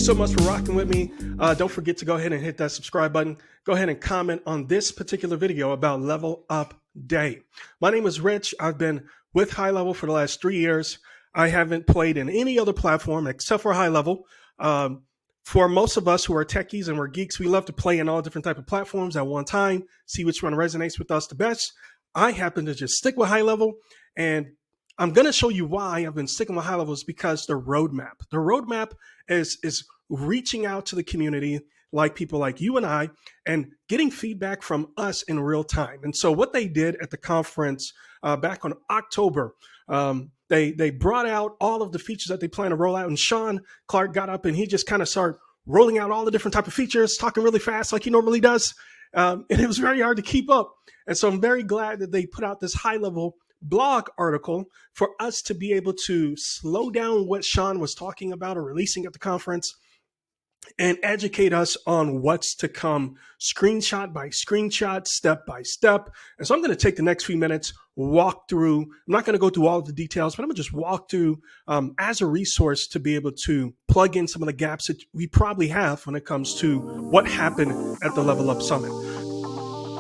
so much for rocking with me. Don't forget to go ahead and hit that subscribe button. Go ahead and comment on this particular video about Level Up Day. My name is Rich. I've been with HighLevel for the last 3 years. I haven't played in any other platform except for HighLevel. For most of us who are techies and we're geeks, we love to play in all different type of platforms at one time, see which one resonates with us the best. I happen to just stick with HighLevel, and I'm going to show you why I've been sticking with HighLevel is because the roadmap. The roadmap is reaching out to the community, like people like you and I, and getting feedback from us in real time. And so what they did at the conference back on October, they brought out all of the features that they plan to roll out. And Sean Clark got up and he just kind of started rolling out all the different type of features, talking really fast like he normally does. And it was very hard to keep up. And so I'm very glad that they put out this HighLevel blog article for us to be able to slow down what Sean was talking about or releasing at the conference and educate us on what's to come, screenshot by screenshot, step by step. And so I'm going to take the next few minutes, walk through. I'm not going to go through all of the details, but I'm going to just walk through as a resource to be able to plug in some of the gaps that we probably have when it comes to what happened at the LevelUp Summit.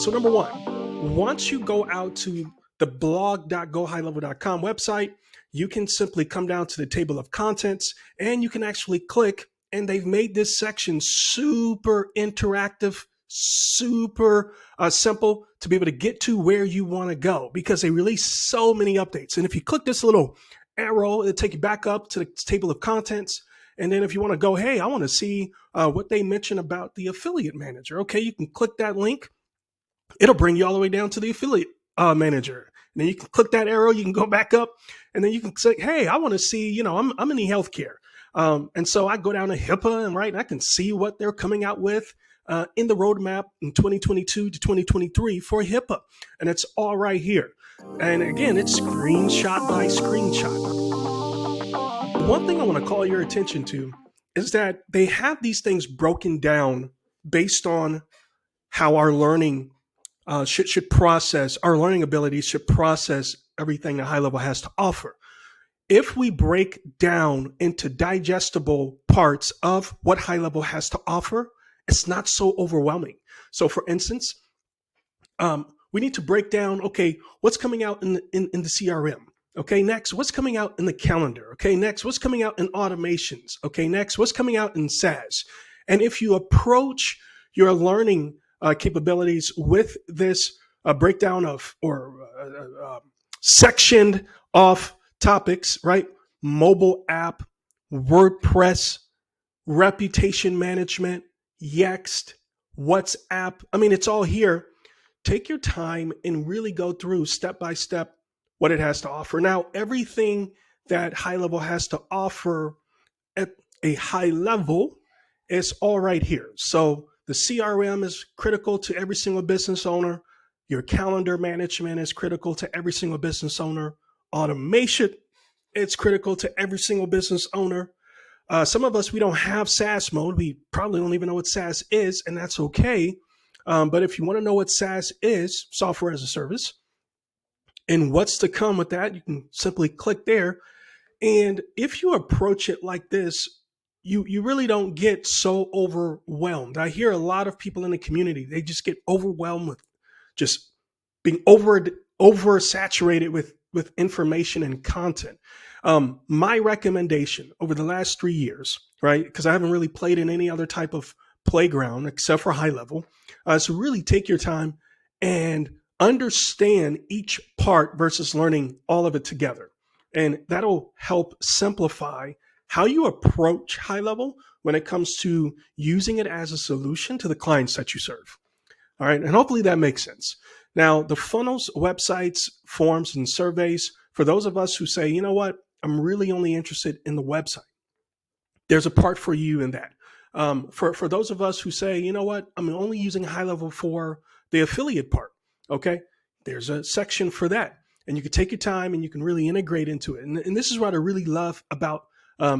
So number one, once you go out to the blog.gohighlevel.com website, you can simply come down to the table of contents and you can actually click, and they've made this section super interactive, super simple to be able to get to where you want to go because they release so many updates. And if you click this little arrow, it'll take you back up to the table of contents. And then if you want to go, hey, I want to see what they mention about the affiliate manager. Okay, you can click that link. It'll bring you all the way down to the affiliate manager. And then you can click that arrow, you can go back up, and then you can say, hey, I want to see, I'm in the healthcare. And so I go down to HIPAA and I can see what they're coming out with in the roadmap in 2022 to 2023 for HIPAA. And it's all right here. And again, it's screenshot by screenshot. One thing I want to call your attention to is that they have these things broken down based on how our learning should process, our learning abilities should process everything that HighLevel has to offer. If we break down into digestible parts of what HighLevel has to offer, it's not so overwhelming. So for instance, we need to break down, okay, what's coming out in the CRM? Okay, next, what's coming out in the calendar? Okay, next, what's coming out in automations? Okay, next, what's coming out in SaaS? And if you approach your learning capabilities with this breakdown of or sectioned off topics, right? Mobile app, WordPress, reputation management, Yext, WhatsApp. I mean, it's all here. Take your time and really go through step by step what it has to offer. Now, everything that HighLevel has to offer at a high level is all right here. So the CRM is critical to every single business owner. Your calendar management is critical to every single business owner. Automation, it's critical to every single business owner. Some of us, we don't have SaaS mode. We probably don't even know what SaaS is, and that's okay. But if you want to know what SaaS is, software as a service, and what's to come with that, you can simply click there. And if you approach it like this, you really don't get so overwhelmed. I hear a lot of people in the community, they just get overwhelmed with just being oversaturated with information and content. My recommendation over the last 3 years, right, because I haven't really played in any other type of playground except for HighLevel, is to really take your time and understand each part versus learning all of it together. And that'll help simplify how you approach HighLevel when it comes to using it as a solution to the clients that you serve. All right, and hopefully that makes sense. Now, the funnels, websites, forms, and surveys, for those of us who say, you know what, I'm really only interested in the website, there's a part for you in that. For those of us who say, you know what, I'm only using HighLevel for the affiliate part, okay, there's a section for that. And you can take your time and you can really integrate into it. And this is what I really love about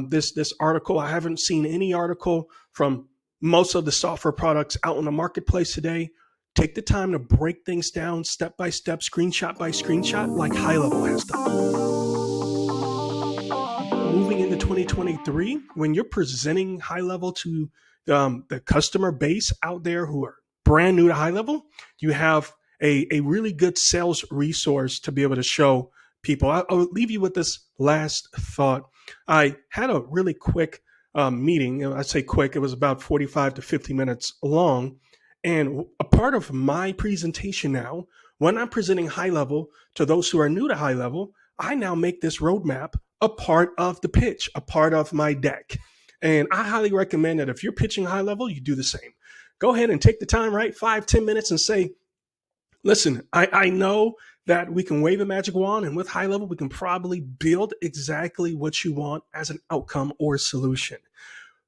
this article. I haven't seen any article from most of the software products out in the marketplace today. Take the time to break things down step by step, screenshot by screenshot, like HighLevel has done. Moving into 2023, when you're presenting high level to the customer base out there who are brand new to high level, you have a really good sales resource to be able to show people. I'll leave you with this last thought. I had a really quick meeting. I say quick, it was about 45 to 50 minutes long. And a part of my presentation now, when I'm presenting high level to those who are new to high level, I now make this roadmap a part of the pitch, a part of my deck. And I highly recommend that if you're pitching high level, you do the same. Go ahead and take the time, right? 5-10 minutes and say, listen, I know that we can wave a magic wand, and with high level, we can probably build exactly what you want as an outcome or solution.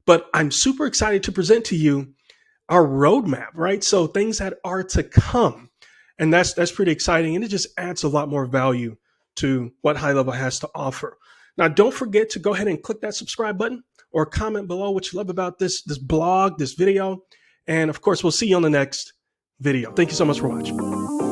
But I'm super excited to present to you our roadmap, right? So things that are to come. And that's pretty exciting. And it just adds a lot more value to what high level has to offer. Now, don't forget to go ahead and click that subscribe button or comment below what you love about this blog, this video. And of course, we'll see you on the next video. Thank you so much for watching.